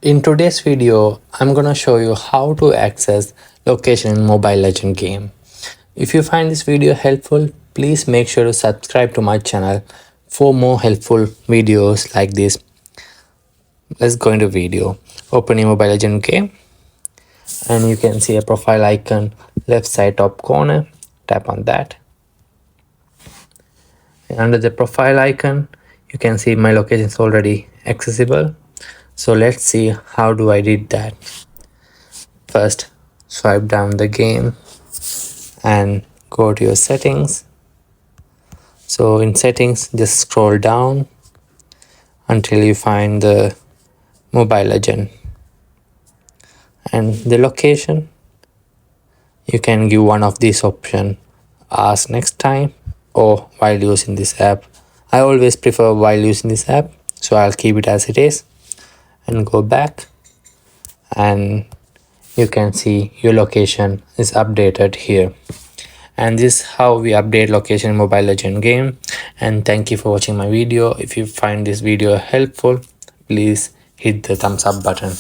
In today's video, I'm gonna show you how to access location in Mobile Legend game. If you find this video helpful, please make sure to subscribe to my channel for more helpful videos like this. Let's go into video. Open your Mobile Legend game and you can see a profile icon left side top corner. Tap on that. And under the profile icon, you can see my location is already accessible. So let's see how do I did that. First, swipe down the game and go to your settings. So in settings, just scroll down until you find the Mobile Legend and the location. You can give one of these options: ask next time or while using this app. I always prefer while using this app, so I'll keep it as it is and go back, and you can see your location is updated here. And this is how we update location in Mobile Legend game. And thank you for watching my video. If you find this video helpful, please hit the thumbs up button.